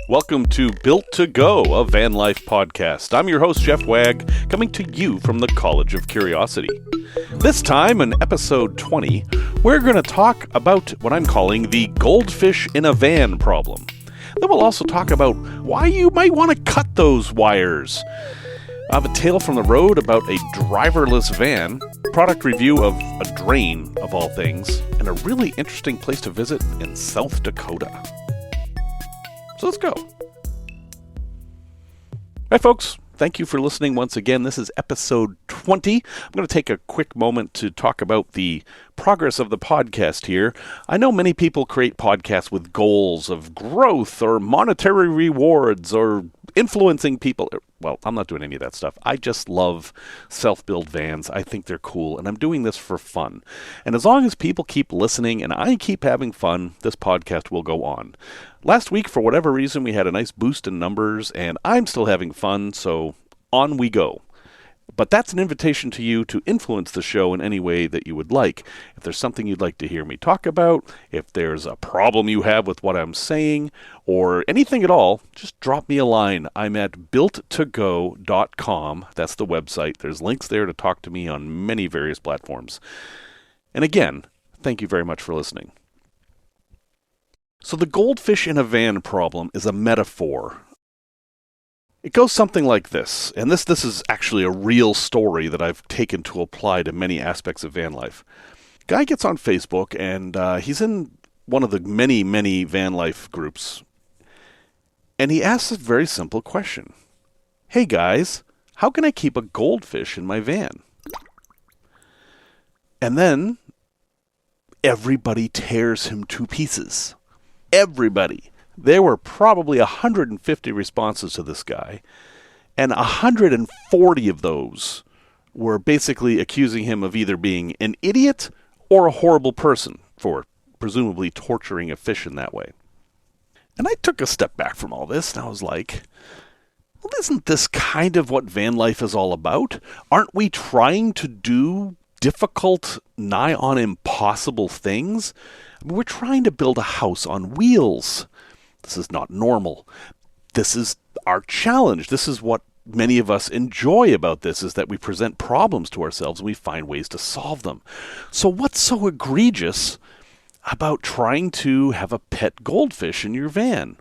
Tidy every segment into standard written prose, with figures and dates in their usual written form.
Welcome to Built to Go, a van life podcast. I'm your host, Jeff Wagg, coming to you from the College of Curiosity. This time, in episode 20, we're going to talk about what I'm calling the goldfish in a van problem. Then we'll also talk about why you might want to cut those wires. I have a tale from the road about a driverless van, product review of a drain, of all things, and a really interesting place to visit in South Dakota. So let's go. Hi, folks. Thank you for listening once again. This is episode 20. I'm going to take a quick moment to talk about the progress of the podcast here. I know many people create podcasts with goals of growth or monetary rewards or influencing people. Well, I'm not doing any of that stuff. I just love self-build vans. I think they're cool, and I'm doing this for fun. And as long as people keep listening and I keep having fun, this podcast will go on. Last week, for whatever reason, we had a nice boost in numbers, and I'm still having fun, so on we go. But that's an invitation to you to influence the show in any way that you would like. If there's something you'd like to hear me talk about, if there's a problem you have with what I'm saying, or anything at all, just drop me a line. I'm at builttogo.com. That's the website. There's links there to talk to me on many various platforms. And again, thank you very much for listening. So the goldfish in a van problem is a metaphor. It goes something like this, and this is actually a real story that I've taken to apply to many aspects of van life. Guy gets on Facebook, and he's in one of the many van life groups, and he asks a very simple question. Hey guys, how can I keep a goldfish in my van? And then everybody tears him to pieces. Everybody. There were probably 150 responses to this guy, and 140 of those were basically accusing him of either being an idiot or a horrible person for presumably torturing a fish in that way. And I took a step back from all this, and I was like, well, isn't this kind of what van life is all about? Aren't we trying to do difficult, nigh on impossible things? I mean, we're trying to build a house on wheels. This is not normal. This is our challenge. This is what many of us enjoy about this, is that we present problems to ourselves and we find ways to solve them. So what's so egregious about trying to have a pet goldfish in your van?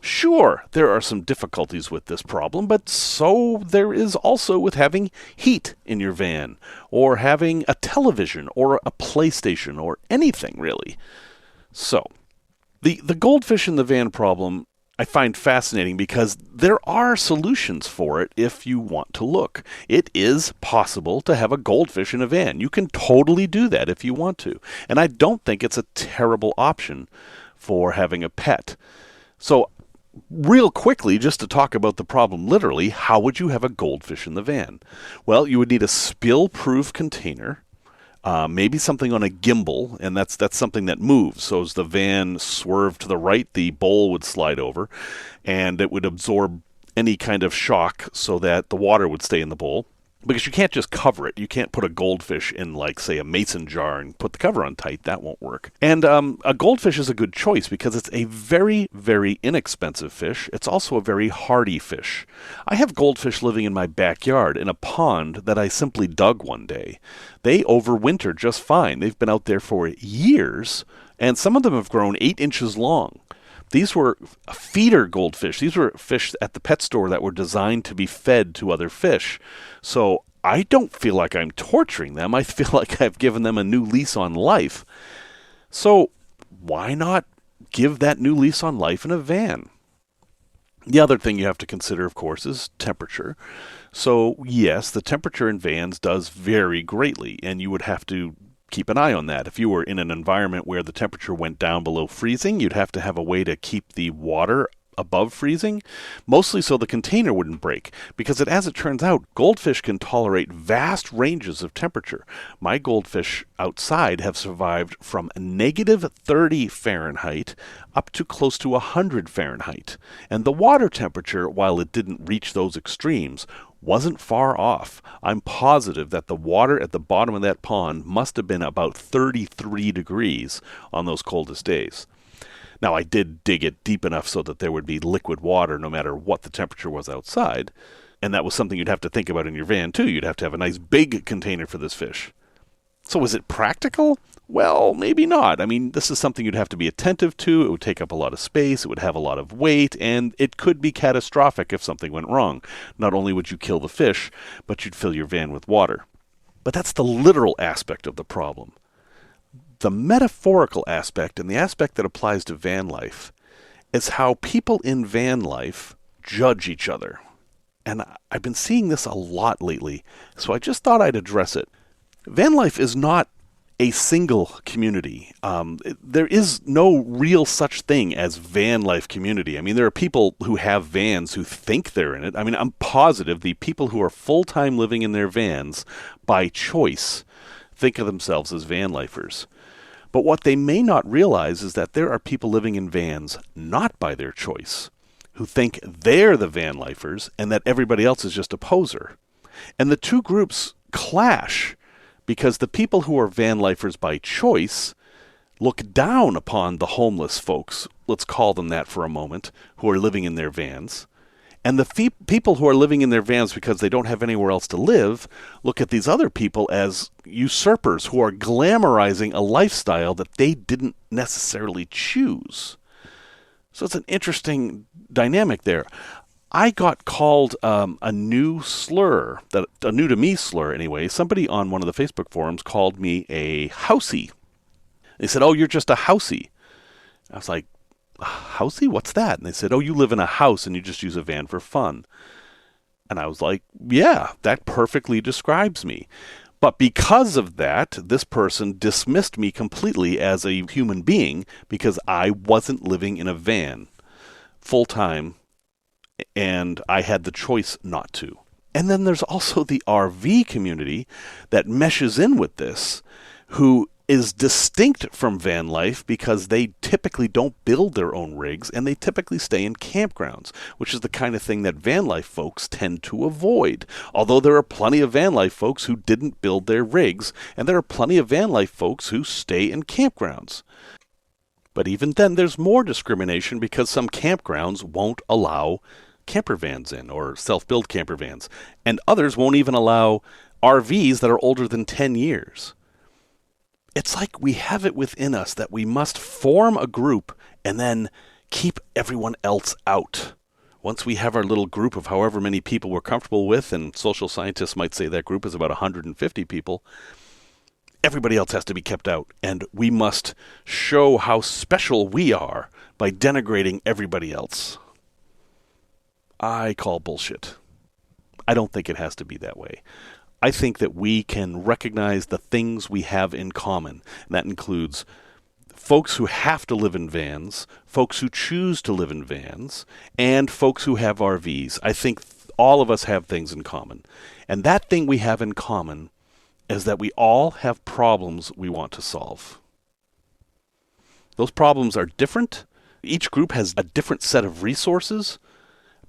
Sure, there are some difficulties with this problem, but so there is also with having heat in your van, or having a television, or a PlayStation, or anything really. So, the goldfish in the van problem I find fascinating because there are solutions for it if you want to look. It is possible to have a goldfish in a van. You can totally do that if you want to. And I don't think it's a terrible option for having a pet. So, real quickly, just to talk about the problem literally, how would you have a goldfish in the van? Well, you would need a spill-proof container. Maybe something on a gimbal, and that's something that moves. So as the van swerved to the right, the bowl would slide over, and it would absorb any kind of shock so that the water would stay in the bowl. Because you can't just cover it. You can't put a goldfish in, like, say, a mason jar and put the cover on tight. That won't work. And a goldfish is a good choice because it's a very, very inexpensive fish. It's also a very hardy fish. I have goldfish living in my backyard in a pond that I simply dug one day. They overwinter just fine. They've been out there for years, and some of them have grown 8 inches long. These were feeder goldfish. These were fish at the pet store that were designed to be fed to other fish. So I don't feel like I'm torturing them. I feel like I've given them a new lease on life. So why not give that new lease on life in a van? The other thing you have to consider, of course, is temperature. So yes, the temperature in vans does vary greatly, and you would have to keep an eye on that. If you were in an environment where the temperature went down below freezing, you'd have to have a way to keep the water above freezing, mostly so the container wouldn't break, because as it turns out, goldfish can tolerate vast ranges of temperature. My goldfish outside have survived from negative 30 Fahrenheit up to close to 100 Fahrenheit. And the water temperature, while it didn't reach those extremes, wasn't far off. I'm positive that the water at the bottom of that pond must have been about 33 degrees on those coldest days. Now, I did dig it deep enough so that there would be liquid water no matter what the temperature was outside. And that was something you'd have to think about in your van, too. You'd have to have a nice big container for this fish. So is it practical? Well, maybe not. I mean, this is something you'd have to be attentive to. It would take up a lot of space. It would have a lot of weight. And it could be catastrophic if something went wrong. Not only would you kill the fish, but you'd fill your van with water. But that's the literal aspect of the problem. The metaphorical aspect, and the aspect that applies to van life, is how people in van life judge each other. And I've been seeing this a lot lately, so I just thought I'd address it. Van life is not a single community. There is no real such thing as van life community. I mean, there are people who have vans who think they're in it. I mean, I'm positive the people who are full-time living in their vans by choice think of themselves as van lifers. But what they may not realize is that there are people living in vans not by their choice, who think they're the van lifers and that everybody else is just a poser. And the two groups clash because the people who are van lifers by choice look down upon the homeless folks, let's call them that for a moment, who are living in their vans. And the people who are living in their vans because they don't have anywhere else to live look at these other people as usurpers who are glamorizing a lifestyle that they didn't necessarily choose. So it's an interesting dynamic there. I got called a new slur, a new to me slur anyway. Somebody on one of the Facebook forums called me a housey. They said, "Oh, you're just a housey." I was like, "A housey? What's that?" And they said, "Oh, you live in a house and you just use a van for fun." And I was like, "Yeah, that perfectly describes me." But because of that, this person dismissed me completely as a human being because I wasn't living in a van full-time and I had the choice not to. And then there's also the RV community that meshes in with this, who is distinct from van life because they typically don't build their own rigs and they typically stay in campgrounds, which is the kind of thing that van life folks tend to avoid. Although there are plenty of van life folks who didn't build their rigs, and there are plenty of van life folks who stay in campgrounds. But even then, there's more discrimination because some campgrounds won't allow camper vans in, or self-build camper vans, and others won't even allow RVs that are older than 10 years. It's like we have it within us that we must form a group and then keep everyone else out. Once we have our little group of however many people we're comfortable with, and social scientists might say that group is about 150 people, everybody else has to be kept out, and we must show how special we are by denigrating everybody else. I call bullshit. I don't think it has to be that way. I think that we can recognize the things we have in common. And that includes folks who have to live in vans, folks who choose to live in vans, and folks who have RVs. I think all of us have things in common. And that thing we have in common is that we all have problems we want to solve. Those problems are different. Each group has a different set of resources,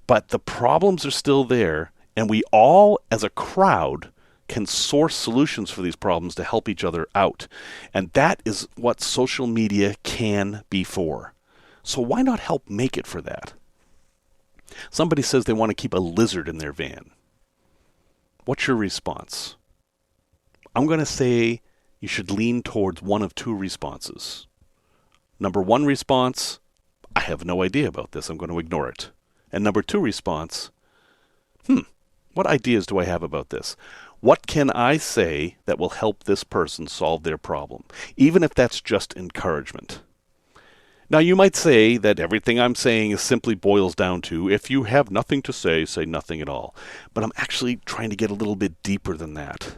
but the problems are still there, and we all, as a crowd, can source solutions for these problems to help each other out. And that is what social media can be for. So why not help make it for that? Somebody says they want to keep a lizard in their van. What's your response? I'm going to say you should lean towards one of two responses. Number one response, I have no idea about this, I'm going to ignore it. And number two response, what ideas do I have about this? What can I say that will help this person solve their problem, even if that's just encouragement? Now, you might say that everything I'm saying simply boils down to, if you have nothing to say, say nothing at all. But I'm actually trying to get a little bit deeper than that.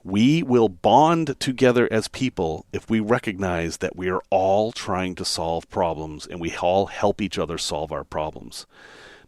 We will bond together as people if we recognize that we are all trying to solve problems and we all help each other solve our problems.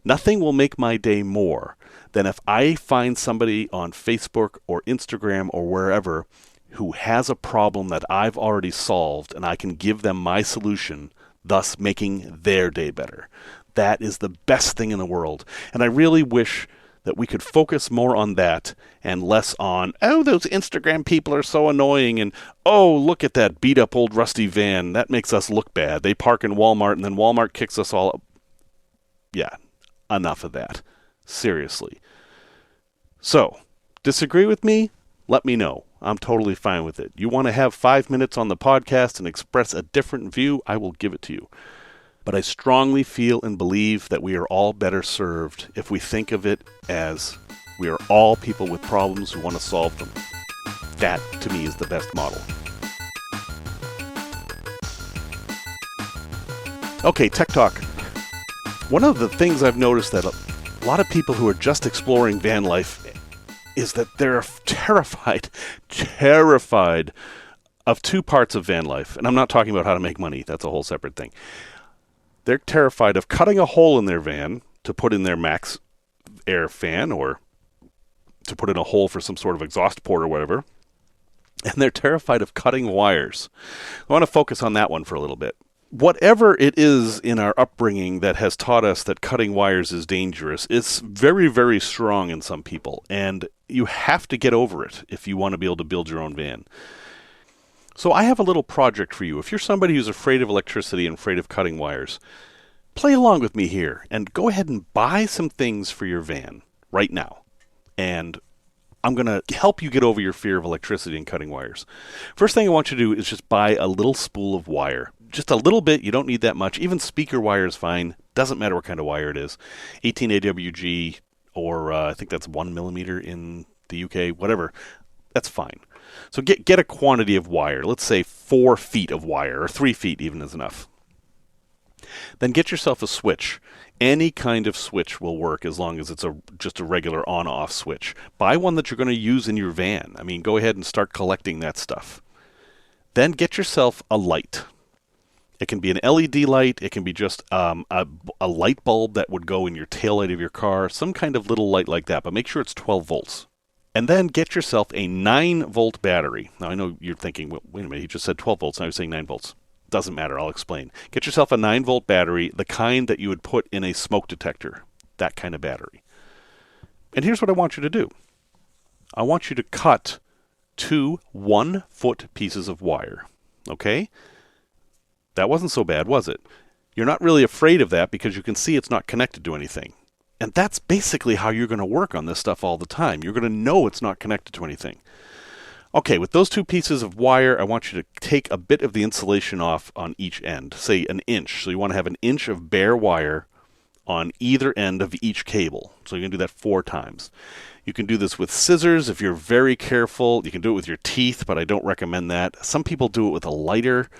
Nothing will make my day more than if I find somebody on Facebook or Instagram or wherever who has a problem that I've already solved and I can give them my solution, thus making their day better. That is the best thing in the world. And I really wish that we could focus more on that and less on, oh, those Instagram people are so annoying, and, oh, look at that beat-up old rusty van. That makes us look bad. They park in Walmart, and then Walmart kicks us all up. Yeah, enough of that. Seriously. So, disagree with me? Let me know. I'm totally fine with it. You want to have 5 minutes on the podcast and express a different view? I will give it to you. But I strongly feel and believe that we are all better served if we think of it as we are all people with problems who want to solve them. That, to me, is the best model. Okay, Tech Talk. One of the things I've noticed that a lot of people who are just exploring van life is that they're terrified of two parts of van life. And I'm not talking about how to make money. That's a whole separate thing. They're terrified of cutting a hole in their van to put in their max air fan or to put in a hole for some sort of exhaust port or whatever. And they're terrified of cutting wires. I want to focus on that one for a little bit. Whatever it is in our upbringing that has taught us that cutting wires is dangerous, it's very, very strong in some people. And you have to get over it if you want to be able to build your own van. So I have a little project for you. If you're somebody who's afraid of electricity and afraid of cutting wires, play along with me here and go ahead and buy some things for your van right now. And I'm going to help you get over your fear of electricity and cutting wires. First thing I want you to do is just buy a little spool of wire. Just a little bit. You don't need that much. Even speaker wire is fine. Doesn't matter what kind of wire it is. 18 AWG or I think that's 1 millimeter in the UK, whatever. That's fine. So get a quantity of wire. Let's say 4 feet of wire, or 3 feet even is enough. Then get yourself a switch. Any kind of switch will work as long as it's just a regular on-off switch. Buy one that you're going to use in your van. I mean, go ahead and start collecting that stuff. Then get yourself a light. It can be an LED light. It can be just a light bulb that would go in your taillight of your car. Some kind of little light like that, but make sure it's 12 volts. And then get yourself a 9-volt battery. Now, I know you're thinking, well, wait a minute, he just said 12 volts. Now he's saying 9 volts. Doesn't matter. I'll explain. Get yourself a 9-volt battery, the kind that you would put in a smoke detector. That kind of battery. And here's what I want you to do. I want you to cut 2 1-foot pieces of wire. Okay? That wasn't so bad, was it? You're not really afraid of that because you can see it's not connected to anything. And that's basically how you're going to work on this stuff all the time. You're going to know it's not connected to anything. Okay, with those 2 pieces of wire, I want you to take a bit of the insulation off on each end, say an inch. So you want to have an inch of bare wire on either end of each cable. So you can do that 4 times. You can do this with scissors if you're very careful. You can do it with your teeth, but I don't recommend that. Some people do it with a lighter.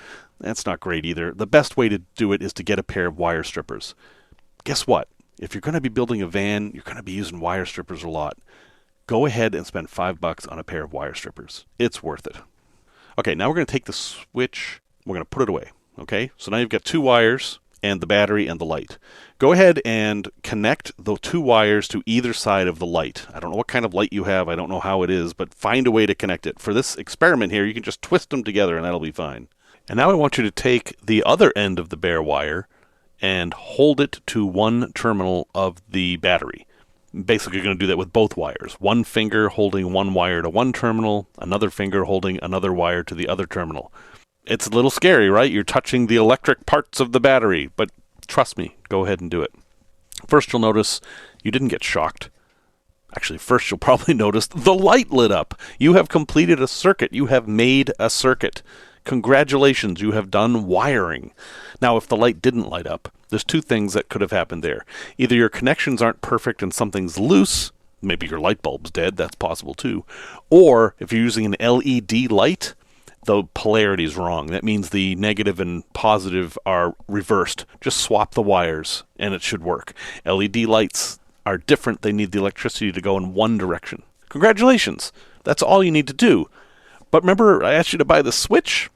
That's not great either. The best way to do it is to get a pair of wire strippers. Guess what? If you're going to be building a van, you're going to be using wire strippers a lot. Go ahead and spend $5 on a pair of wire strippers. It's worth it. Okay, now we're going to take the switch. We're going to put it away. Okay, so now you've got 2 wires and the battery and the light. Go ahead and connect the 2 wires to either side of the light. I don't know what kind of light you have. I don't know how it is, but find a way to connect it. For this experiment here, you can just twist them together and that'll be fine. And now I want you to take the other end of the bare wire and hold it to one terminal of the battery. Basically, you're going to do that with both wires. One finger holding one wire to one terminal, another finger holding another wire to the other terminal. It's a little scary, right? You're touching the electric parts of the battery, but trust me, go ahead and do it. First, you'll notice you didn't get shocked. Actually, first you'll probably notice the light lit up. You have completed a circuit. You have made a circuit. Congratulations, you have done wiring. Now, if the light didn't light up, there's 2 things that could have happened there. Either your connections aren't perfect and something's loose, maybe your light bulb's dead, that's possible too, or if you're using an LED light, the polarity is wrong. That means the negative and positive are reversed. Just swap the wires and it should work. LED lights are different. They need the electricity to go in one direction. Congratulations. That's all you need to do. But remember, I asked you to buy the switch?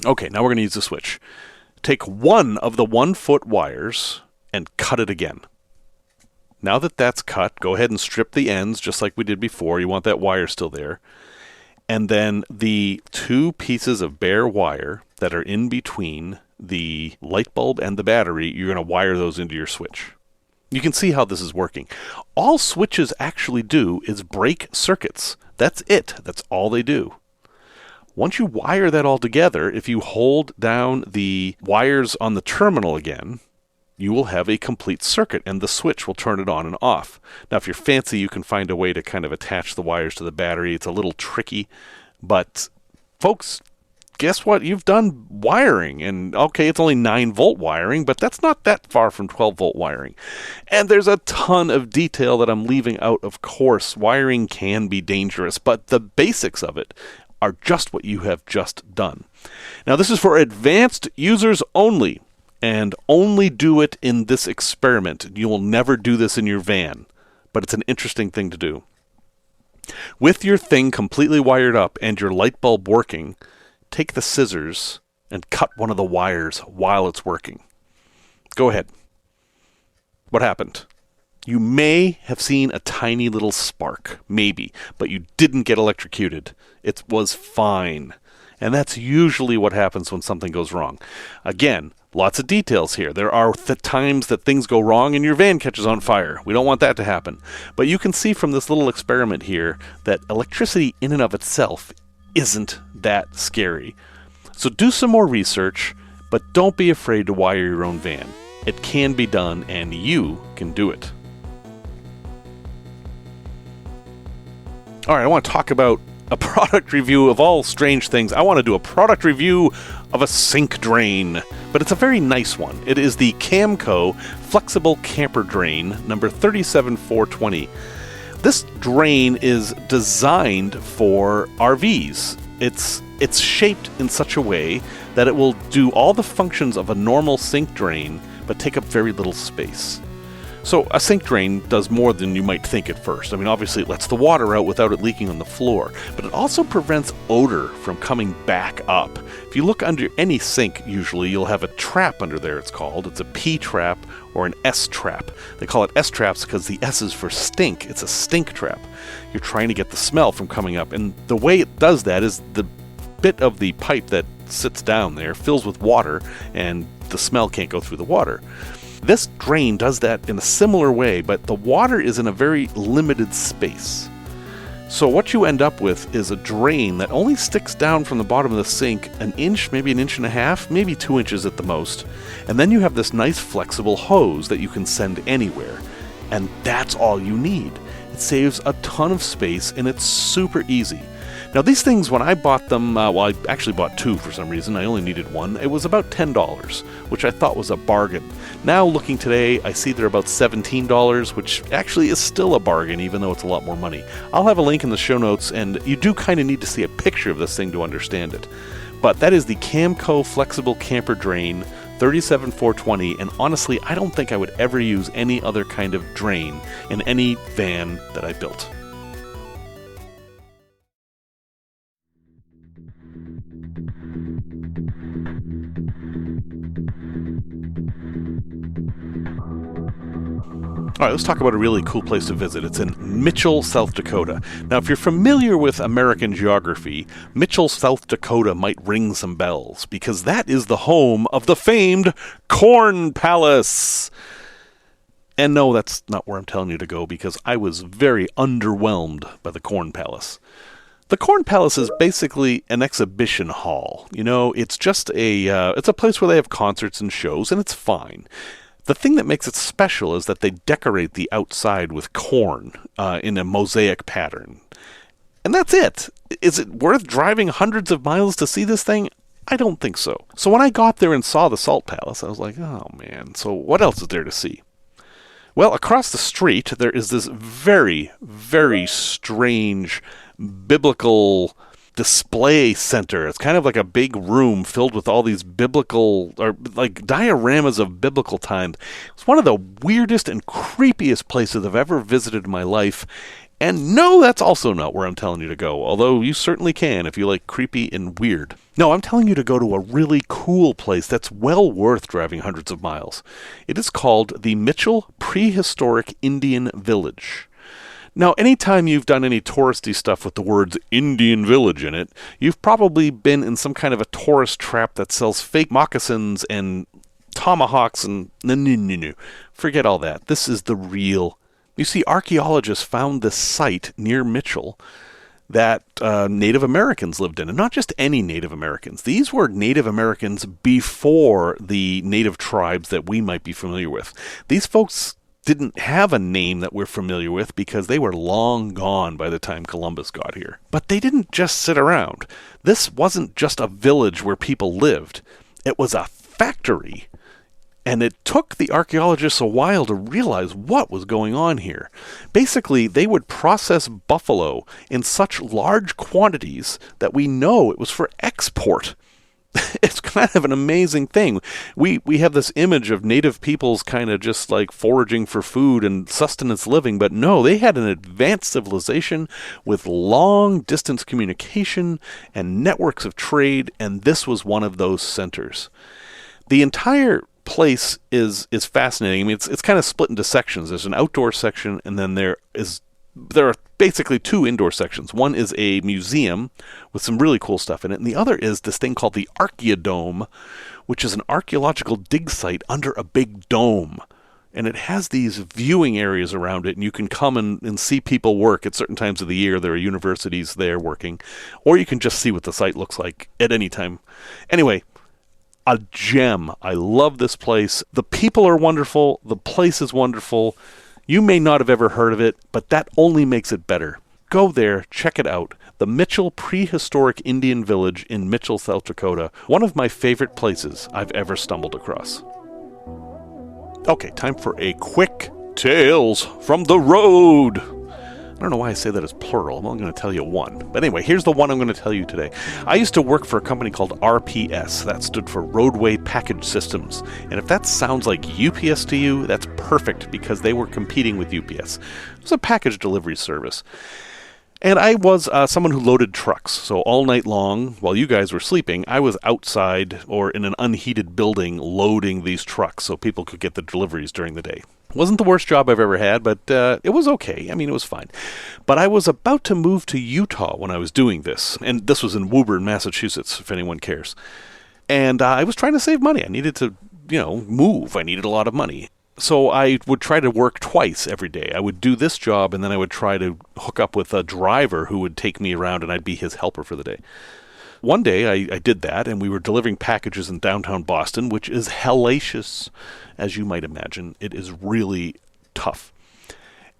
Okay, now we're going to use the switch. Take one of the 1-foot wires and cut it again. Now that that's cut, go ahead and strip the ends just like we did before. You want that wire still there. And then the 2 pieces of bare wire that are in between the light bulb and the battery, you're going to wire those into your switch. You can see how this is working. All switches actually do is break circuits. That's it. That's all they do. Once you wire that all together, if you hold down the wires on the terminal again, you will have a complete circuit, and the switch will turn it on and off. Now, if you're fancy, you can find a way to kind of attach the wires to the battery. It's a little tricky, but folks, guess what? You've done wiring, and okay, it's only 9-volt wiring, but that's not that far from 12-volt wiring. And there's a ton of detail that I'm leaving out, of course. Wiring can be dangerous, but the basics of it are just what you have just done. Now, this is for advanced users only, and only do it in this experiment. You will never do this in your van, but it's an interesting thing to do. With your thing completely wired up and your light bulb working, take the scissors and cut one of the wires while it's working. Go ahead. What happened? You may have seen a tiny little spark, maybe, but you didn't get electrocuted. It was fine. And that's usually what happens when something goes wrong. Again, lots of details here. There are times that things go wrong and your van catches on fire. We don't want that to happen. But you can see from this little experiment here that electricity in and of itself isn't that scary. So do some more research, but don't be afraid to wire your own van. It can be done, and you can do it. All right, I want to talk about a product review of all strange things. I want to do a product review of a sink drain, but it's a very nice one. It is the Camco Flexible Camper Drain, number 37420. This drain is designed for RVs. It's shaped in such a way that it will do all the functions of a normal sink drain, but take up very little space. So a sink drain does more than you might think at first. I mean, obviously it lets the water out without it leaking on the floor, but it also prevents odor from coming back up. If you look under any sink, usually you'll have a trap under there, it's called. It's a P trap or an S trap. They call it S traps because the S is for stink. It's a stink trap. You're trying to get the smell from coming up, and the way it does that is the bit of the pipe that sits down there fills with water, and the smell can't go through the water. This drain does that in a similar way, but the water is in a very limited space. So what you end up with is a drain that only sticks down from the bottom of the sink an inch, maybe an inch and a half, maybe 2 inches at the most. And then you have this nice flexible hose that you can send anywhere. And that's all you need. It saves a ton of space, and it's super easy. Now, these things, when I bought them, I actually bought two for some reason. I only needed one. It was about $10, which I thought was a bargain. Now, looking today, I see they're about $17, which actually is still a bargain, even though it's a lot more money. I'll have a link in the show notes, and you do kind of need to see a picture of this thing to understand it. But that is the Camco Flexible Camper Drain 37420, and honestly, I don't think I would ever use any other kind of drain in any van that I built. All right, let's talk about a really cool place to visit. It's in Mitchell, South Dakota. Now, if you're familiar with American geography, Mitchell, South Dakota might ring some bells, because that is the home of the famed Corn Palace. And no, that's not where I'm telling you to go, because I was very underwhelmed by the Corn Palace. The Corn Palace is basically an exhibition hall. You know, it's just it's a place where they have concerts and shows, and it's fine. The thing that makes it special is that they decorate the outside with corn in a mosaic pattern. And that's it. Is it worth driving hundreds of miles to see this thing? I don't think so. So when I got there and saw the Salt Palace, I was like, oh man, so what else is there to see? Well, across the street, there is this very, very strange biblical display center. It's kind of like a big room filled with all these biblical, or like dioramas of biblical times. It's one of the weirdest and creepiest places I've ever visited in my life. And no, that's also not where I'm telling you to go, although you certainly can if you like creepy and weird. No, I'm telling you to go to a really cool place that's well worth driving hundreds of miles. It is called the Mitchell Prehistoric Indian Village. Now, anytime you've done any touristy stuff with the words Indian Village in it, you've probably been in some kind of a tourist trap that sells fake moccasins and tomahawks and no. Forget all that. This is the real. You see, archaeologists found this site near Mitchell that Native Americans lived in. And not just any Native Americans. These were Native Americans before the native tribes that we might be familiar with. These folks didn't have a name that we're familiar with because they were long gone by the time Columbus got here. But they didn't just sit around. This wasn't just a village where people lived. It was a factory. And it took the archaeologists a while to realize what was going on here. Basically, they would process buffalo in such large quantities that we know it was for export. It's kind of an amazing thing. We have this image of native peoples kind of just like foraging for food and sustenance living, but no, they had an advanced civilization with long distance communication and networks of trade, and this was one of those centers. The entire place is fascinating. I mean, it's kind of split into sections. There's an outdoor section, and then there are basically two indoor sections. One is a museum with some really cool stuff in it, and the other is this thing called the Archaeodome, which is an archaeological dig site under a big dome. And it has these viewing areas around it, and you can come and see people work at certain times of the year. There are universities there working, or you can just see what the site looks like at any time. Anyway, a gem. I love this place. The people are wonderful. The place is wonderful. You may not have ever heard of it, but that only makes it better. Go there, check it out. The Mitchell Prehistoric Indian Village in Mitchell, South Dakota. One of my favorite places I've ever stumbled across. Okay, time for a quick Tales from the Road. I don't know why I say that as plural. I'm only going to tell you one. But anyway, here's the one I'm going to tell you today. I used to work for a company called RPS. That stood for Roadway Package Systems. And if that sounds like UPS to you, that's perfect because they were competing with UPS. It was a package delivery service. And I was someone who loaded trucks. So all night long, while you guys were sleeping, I was outside or in an unheated building loading these trucks so people could get the deliveries during the day. Wasn't the worst job I've ever had, but it was okay. I mean, it was fine. But I was about to move to Utah when I was doing this. And this was in Woburn, Massachusetts, if anyone cares. And I was trying to save money. I needed to, move. I needed a lot of money. So I would try to work twice every day. I would do this job, and then I would try to hook up with a driver who would take me around, and I'd be his helper for the day. One day I did that, and we were delivering packages in downtown Boston, which is hellacious, as you might imagine. It is really tough.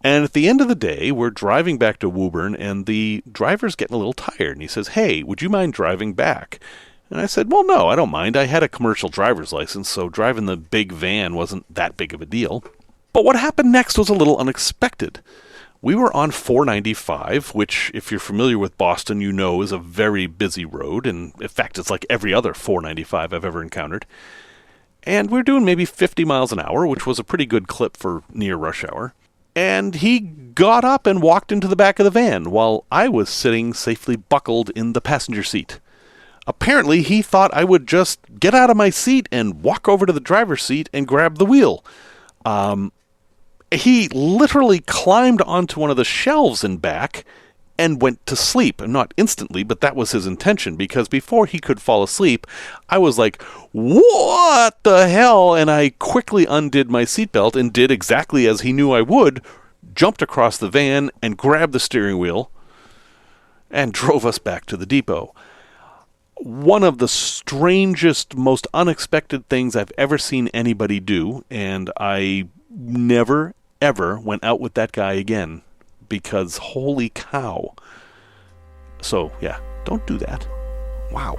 And at the end of the day, we're driving back to Woburn, and the driver's getting a little tired, and he says, "Hey, would you mind driving back?" And I said, "Well, no, I don't mind. I had a commercial driver's license, so driving the big van wasn't that big of a deal." But what happened next was a little unexpected. We were on 495, which, if you're familiar with Boston, you know is a very busy road, and in fact, it's like every other 495 I've ever encountered. And we're doing maybe 50 miles an hour, which was a pretty good clip for near rush hour. And he got up and walked into the back of the van, while I was sitting safely buckled in the passenger seat. Apparently, he thought I would just get out of my seat and walk over to the driver's seat and grab the wheel. He literally climbed onto one of the shelves in back and went to sleep. Not instantly, but that was his intention, because before he could fall asleep, I was like, "What the hell?" And I quickly undid my seatbelt and did exactly as he knew I would, jumped across the van and grabbed the steering wheel and drove us back to the depot. One of the strangest, most unexpected things I've ever seen anybody do, and I never, ever went out with that guy again, because holy cow. So, yeah, don't do that. Wow.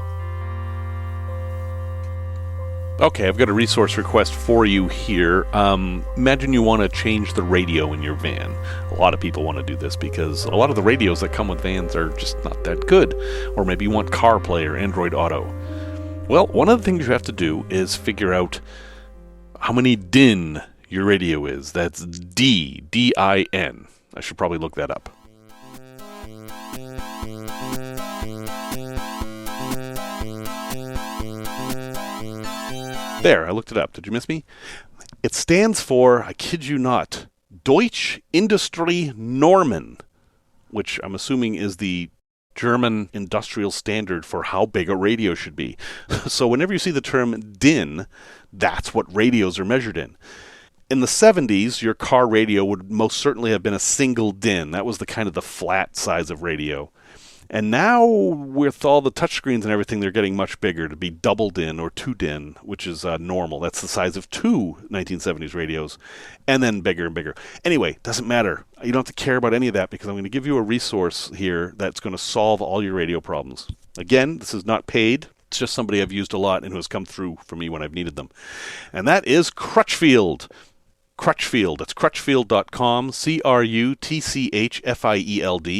Okay, I've got a resource request for you here. Imagine you want to change the radio in your van. A lot of people want to do this because a lot of the radios that come with vans are just not that good. Or maybe you want CarPlay or Android Auto. Well, one of the things you have to do is figure out how many DIN your radio is. That's D-I-N. I should probably look that up. There, I looked it up. Did you miss me? It stands for, I kid you not, Deutsche Industrie Normen, which I'm assuming is the German industrial standard for how big a radio should be. So whenever you see the term DIN, that's what radios are measured in. In the 70s, your car radio would most certainly have been a single DIN. That was the kind of the flat size of radio. And now, with all the touchscreens and everything, they're getting much bigger to be double DIN or 2 DIN, which is normal. That's the size of two 1970s radios, and then bigger and bigger. Anyway, doesn't matter. You don't have to care about any of that because I'm going to give you a resource here that's going to solve all your radio problems. Again, this is not paid. It's just somebody I've used a lot and who has come through for me when I've needed them. And that is Crutchfield. Crutchfield. That's crutchfield.com, Crutchfield,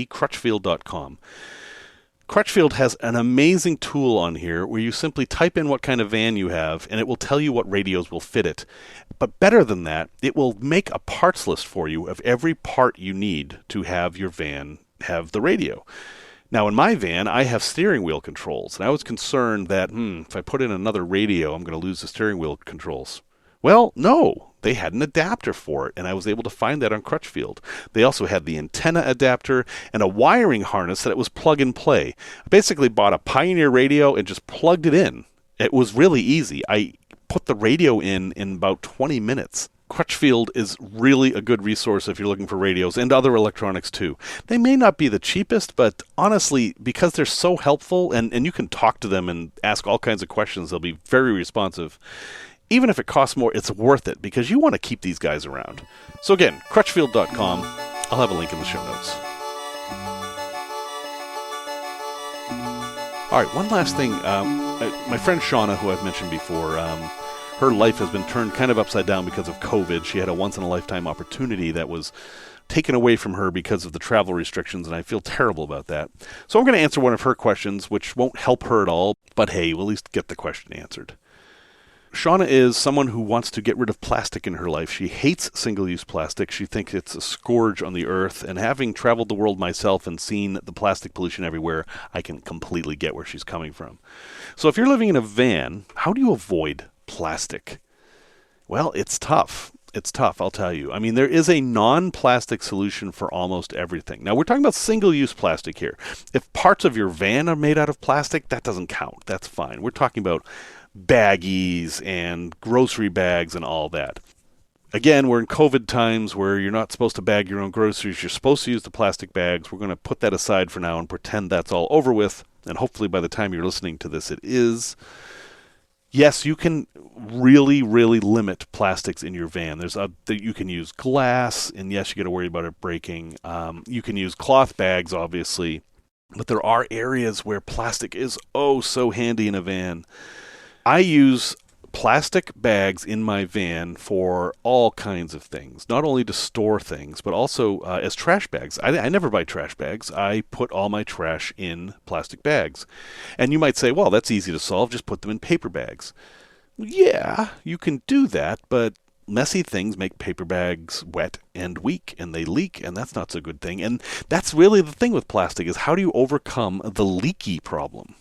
crutchfield.com. Crutchfield has an amazing tool on here where you simply type in what kind of van you have and it will tell you what radios will fit it. But better than that, it will make a parts list for you of every part you need to have your van have the radio. Now in my van, I have steering wheel controls, and I was concerned that if I put in another radio, I'm going to lose the steering wheel controls. Well, no, they had an adapter for it, and I was able to find that on Crutchfield. They also had the antenna adapter and a wiring harness that it was plug and play. I basically bought a Pioneer radio and just plugged it in. It was really easy. I put the radio in about 20 minutes. Crutchfield is really a good resource if you're looking for radios and other electronics too. They may not be the cheapest, but honestly, because they're so helpful and you can talk to them and ask all kinds of questions, they'll be very responsive. Even if it costs more, it's worth it because you want to keep these guys around. So again, crutchfield.com. I'll have a link in the show notes. All right, one last thing. My friend Seanna, who I've mentioned before, her life has been turned kind of upside down because of COVID. She had a once-in-a-lifetime opportunity that was taken away from her because of the travel restrictions, and I feel terrible about that. So I'm going to answer one of her questions, which won't help her at all, but hey, we'll at least get the question answered. Seanna is someone who wants to get rid of plastic in her life. She hates single-use plastic. She thinks it's a scourge on the earth. And having traveled the world myself and seen the plastic pollution everywhere, I can completely get where she's coming from. So if you're living in a van, how do you avoid plastic? Well, it's tough. It's tough, I'll tell you. I mean, there is a non-plastic solution for almost everything. Now, we're talking about single-use plastic here. If parts of your van are made out of plastic, that doesn't count. That's fine. We're talking about baggies and grocery bags and all that. Again, we're in COVID times where you're not supposed to bag your own groceries. You're supposed to use the plastic bags. We're going to put that aside for now and pretend that's all over with. And hopefully by the time you're listening to this, it is. Yes, you can really, really limit plastics in your van. You can use glass, and yes, you got to worry about it breaking. You can use cloth bags, obviously. But there are areas where plastic is oh so handy in a van. I use plastic bags in my van for all kinds of things, not only to store things, but also as trash bags. I never buy trash bags. I put all my trash in plastic bags. And you might say, well, that's easy to solve. Just put them in paper bags. Yeah, you can do that, but messy things make paper bags wet and weak, and they leak, and that's not so good thing. And that's really the thing with plastic is how do you overcome the leaky problem?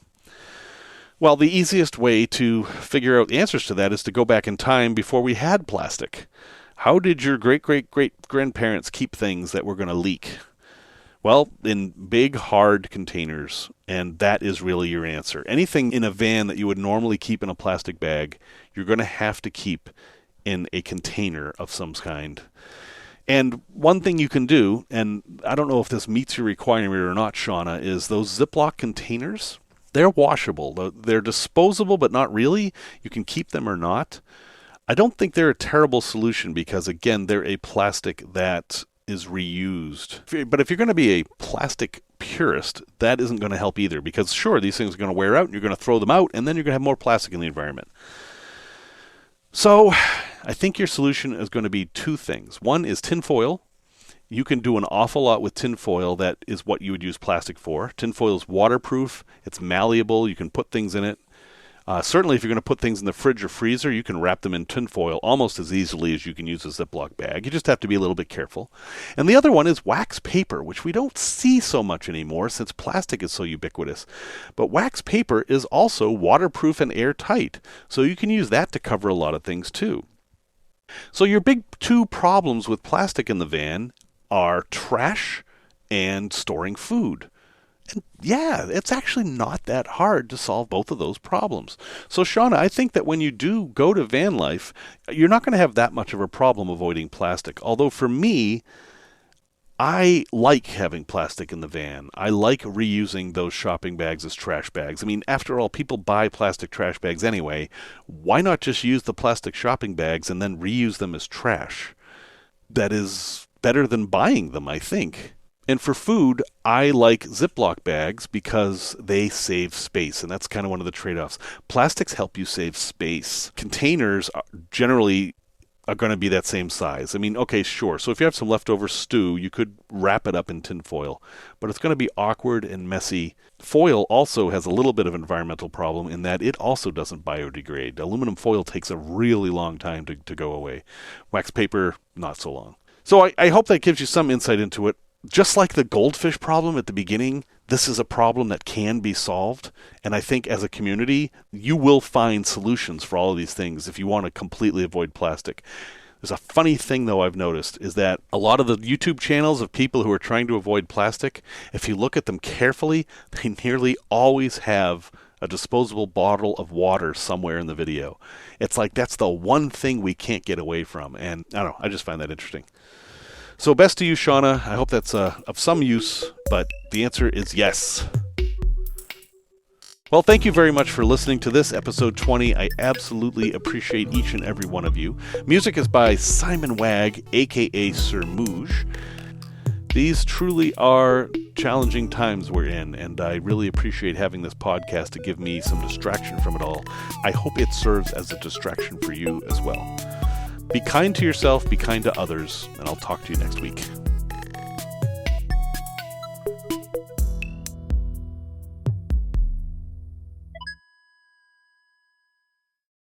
Well, the easiest way to figure out the answers to that is to go back in time before we had plastic. How did your great-great-great-grandparents keep things that were going to leak? Well, in big, hard containers, and that is really your answer. Anything in a van that you would normally keep in a plastic bag, you're going to have to keep in a container of some kind. And one thing you can do, and I don't know if this meets your requirement or not, Seanna, is those Ziploc containers. They're washable. They're disposable, but not really. You can keep them or not. I don't think they're a terrible solution because, again, they're a plastic that is reused. But if you're going to be a plastic purist, that isn't going to help either because, sure, these things are going to wear out and you're going to throw them out and then you're going to have more plastic in the environment. So I think your solution is going to be two things. One is tinfoil. You can do an awful lot with tinfoil. That is what you would use plastic for. Tinfoil is waterproof. It's malleable. You can put things in it. Certainly, if you're going to put things in the fridge or freezer, you can wrap them in tinfoil almost as easily as you can use a Ziploc bag. You just have to be a little bit careful. And the other one is wax paper, which we don't see so much anymore since plastic is so ubiquitous. But wax paper is also waterproof and airtight, so you can use that to cover a lot of things too. So your big two problems with plastic in the van are trash and storing food. And yeah, it's actually not that hard to solve both of those problems. So, Seanna, I think that when you do go to van life, you're not going to have that much of a problem avoiding plastic. Although for me, I like having plastic in the van. I like reusing those shopping bags as trash bags. I mean, after all, people buy plastic trash bags anyway. Why not just use the plastic shopping bags and then reuse them as trash? That is better than buying them, I think. And for food, I like Ziploc bags because they save space, and that's kind of one of the trade-offs. Plastics help you save space. Containers generally are going to be that same size. I mean, okay, sure. So if you have some leftover stew, you could wrap it up in tin foil, but it's going to be awkward and messy. Foil also has a little bit of an environmental problem in that it also doesn't biodegrade. Aluminum foil takes a really long time to go away. Wax paper, not so long. So I hope that gives you some insight into it. Just like the goldfish problem at the beginning, this is a problem that can be solved. And I think as a community, you will find solutions for all of these things if you want to completely avoid plastic. There's a funny thing, though, I've noticed, is that a lot of the YouTube channels of people who are trying to avoid plastic, if you look at them carefully, they nearly always have a disposable bottle of water somewhere in the video. It's like that's the one thing we can't get away from. And I don't know, I just find that interesting. So best to you, Seanna. I hope that's of some use, but the answer is yes. Well, thank you very much for listening to this episode 20. I absolutely appreciate each and every one of you. Music is by Simon Wagg, a.k.a. Sir Mouge. These truly are challenging times we're in, and I really appreciate having this podcast to give me some distraction from it all. I hope it serves as a distraction for you as well. Be kind to yourself, be kind to others, and I'll talk to you next week.